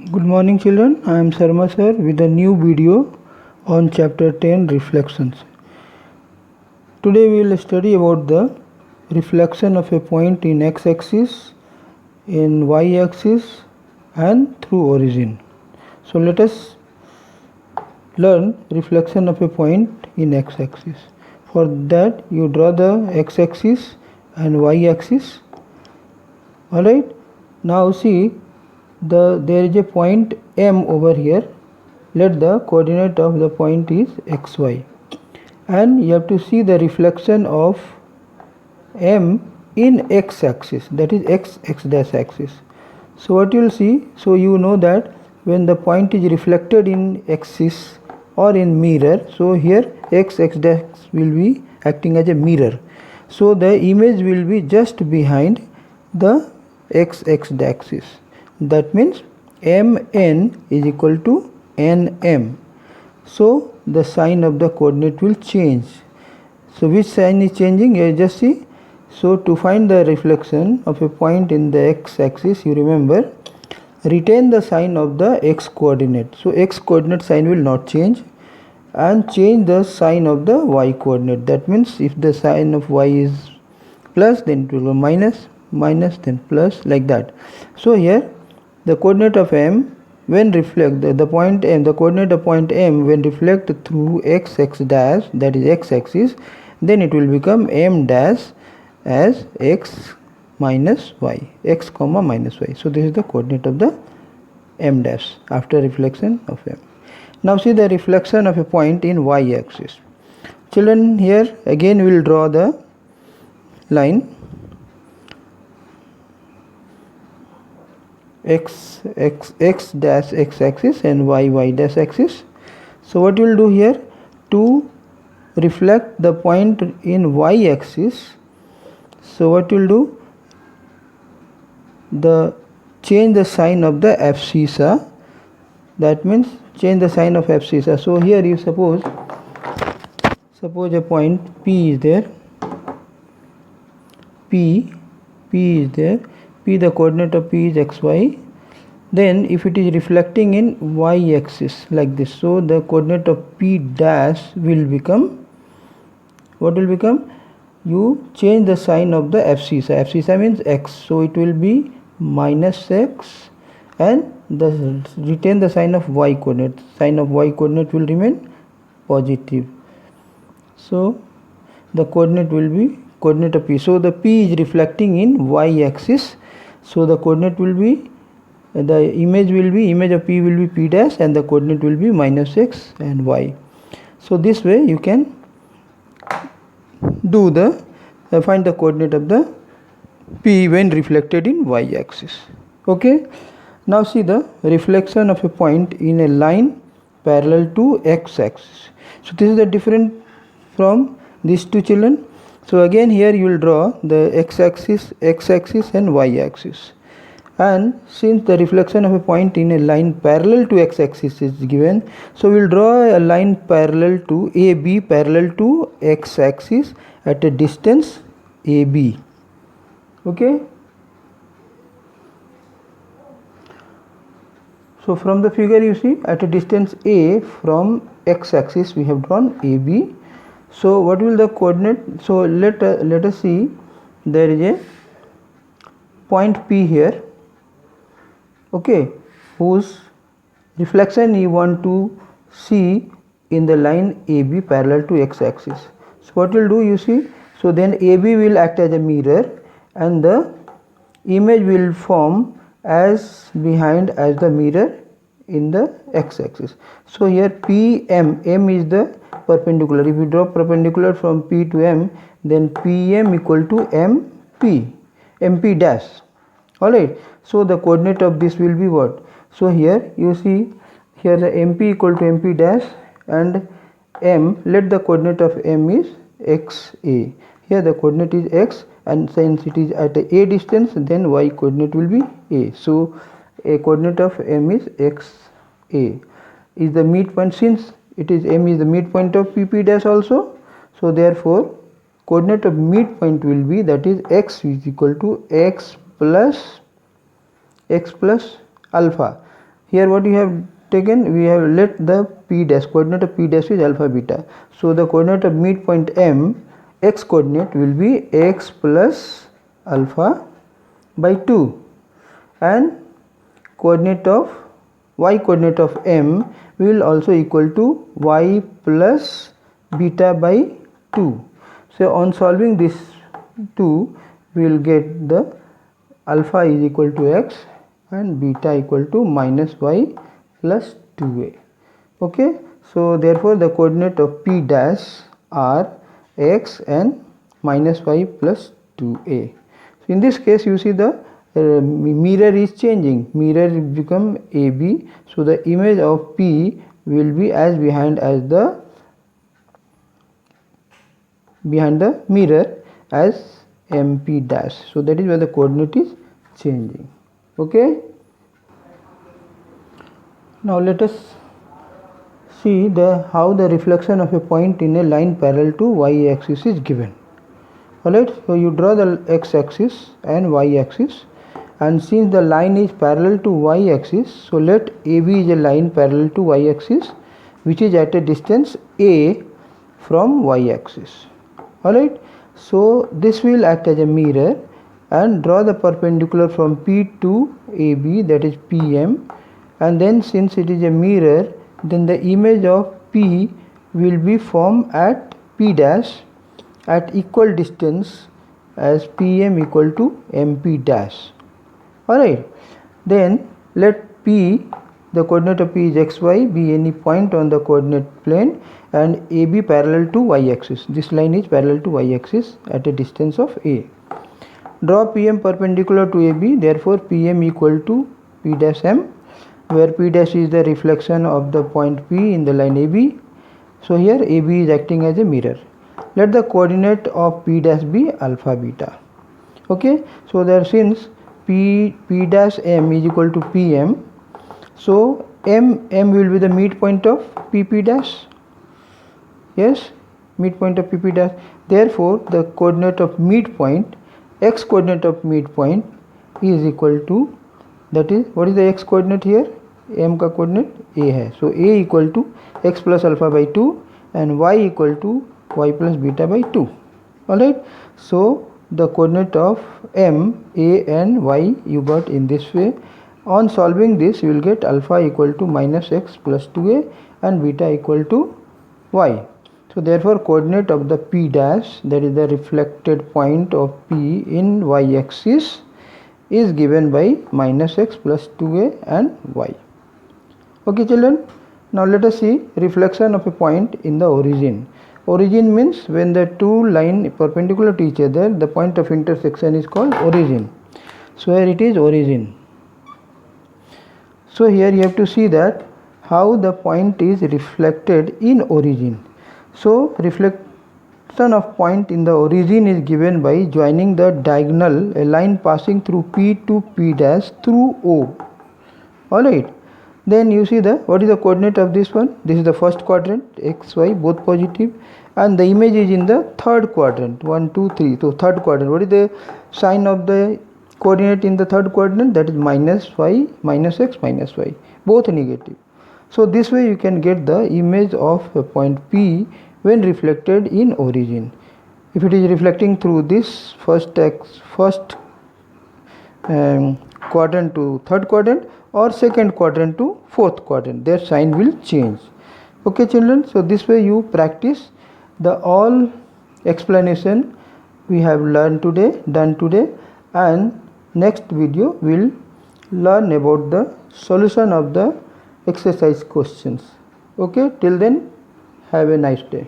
Good morning children, I am Sharma sir with a new video on chapter 10 reflections. Today we will study about the reflection of a point in x-axis, in y-axis and through origin. So let us learn reflection of a point in x-axis. For that you draw the x-axis and y-axis. Alright, now see there is a point M over here. Let the coordinate of the point is xy, and you have to see the reflection of M in x-axis, that is x dash axis. So what you will see, so you know that when the point is reflected in axis or in mirror, so here x dash will be acting as a mirror, so the image will be just behind the x axis. That means mn is equal to nm. So the sign of the coordinate will change. So which sign is changing? You just see. So to find the reflection of a point in the x axis, you remember, retain the sign of the x coordinate. So x coordinate sign will not change, and change the sign of the y coordinate. That means if the sign of y is plus, then it will go minus, then plus, like that. So here the coordinate of M when reflect the point M, the coordinate of point M when reflect through x dash, that is x axis, then it will become M dash as x minus y, x comma minus y. So this is the coordinate of the M dash after reflection of M. Now see the reflection of a point in y axis. Children, here again we will draw the line x dash x axis and y dash axis. So what you will do here to reflect the point in y axis, so what you will do, the change the sign of the abscissa, that means change the sign of abscissa. So here you suppose a point P is there, P is there, P, the coordinate of P is xy. Then if it is reflecting in y axis like this, so the coordinate of P dash will become, what will become, you change the sign of the abscissa, abscissa means x, so it will be minus x, and retain the sign of y coordinate, sign of y coordinate will remain positive. So the coordinate will be coordinate of P, so the P is reflecting in y axis, so the coordinate will be, the image of P will be P dash, and the coordinate will be minus x and y. So this way you can do the find the coordinate of the P when reflected in y axis. Okay, now see the reflection of a point in a line parallel to x axis. So this is the different from these two, children. So again here you will draw the x axis and y axis, and since the reflection of a point in a line parallel to x axis is given, so we will draw a line parallel to AB, parallel to x axis at a distance AB. Okay, so from the figure you see at a distance A from x axis we have drawn AB. So what will the coordinate? So let us see, there is a point P here, okay, whose reflection you want to see in the line AB parallel to x axis. So what will do, you see, so then AB will act as a mirror, and the image will form as behind as the mirror in the x axis. So here PM, M is the perpendicular. If you draw perpendicular from P to M, then PM equal to MP dash. Alright, so the coordinate of this will be what? So here you see, here the MP equal to MP dash, and M, let the coordinate of M is XA. Here the coordinate is x, and since it is at a distance, then y coordinate will be a. So a coordinate of M is XA is the midpoint, since it is M is the midpoint of PP dash also, so therefore coordinate of midpoint will be, that is x is equal to x plus alpha. here what we have taken, we have let the p dash, coordinate of p dash is alpha beta. So the coordinate of midpoint M, x coordinate will be x plus alpha by 2, and coordinate of y coordinate of M will also equal to y plus beta by 2. So on solving this 2, we will get the alpha is equal to x and beta equal to minus y plus 2a. Okay, so therefore the coordinate of p dash are x and minus y plus 2a. So in this case you see the mirror is changing, mirror become AB, so the image of P will be as behind the mirror as MP dash. So that is where the coordinate is changing. Okay, now let us see how the reflection of a point in a line parallel to y axis is given. Alright, so you draw the x axis and y axis, and since the line is parallel to y axis, so let AB is a line parallel to y axis which is at a distance a from y axis. Alright, so this will act as a mirror, and draw the perpendicular from P to AB, that is PM, and then since it is a mirror, then the image of P will be formed at P dash at equal distance as PM equal to MP dash. Alright, then let P, the coordinate of P is xy, be any point on the coordinate plane, and AB parallel to y axis. This line is parallel to y axis at a distance of a. Draw PM perpendicular to AB, therefore PM equal to P dash M, where P dash is the reflection of the point P in the line AB. So here AB is acting as a mirror. Let the coordinate of P dash be alpha beta. Okay, so there since P dash M is equal to PM, so M will be the midpoint of PP dash. Yes, midpoint of PP dash. Therefore the coordinate of midpoint, x coordinate of midpoint is equal to, that is, what is the x coordinate here? M का coordinate a है, so a equal to x plus alpha by 2 and y equal to y plus beta by 2. Alright, so the coordinate of M, a and y you got in this way. On solving this you will get alpha equal to minus x plus 2a and beta equal to y. So therefore coordinate of the P dash, that is the reflected point of P in y axis, is given by minus x plus 2a and y. Okay children, now let us see reflection of a point in the origin. Origin means when the two lines perpendicular to each other, the point of intersection is called origin. So here it is origin. So here you have to see that how the point is reflected in origin. So reflection of point in the origin is given by joining the diagonal, a line passing through P to P dash through O. Alright, then you see what is the coordinate of this one? This is the first quadrant, x, y both positive, and the image is in the third quadrant, 1, 2, 3. So third quadrant, what is the sign of the coordinate in the third quadrant? That is minus y, minus x, minus y, both negative. So this way you can get the image of a point P when reflected in origin. If it is reflecting through this first quadrant to third quadrant, or second quadrant to fourth quadrant, their sign will change. Okay children, so this way you practice the all explanation we have learned today, done today, and next video will learn about the solution of the exercise questions. Okay, till then have a nice day.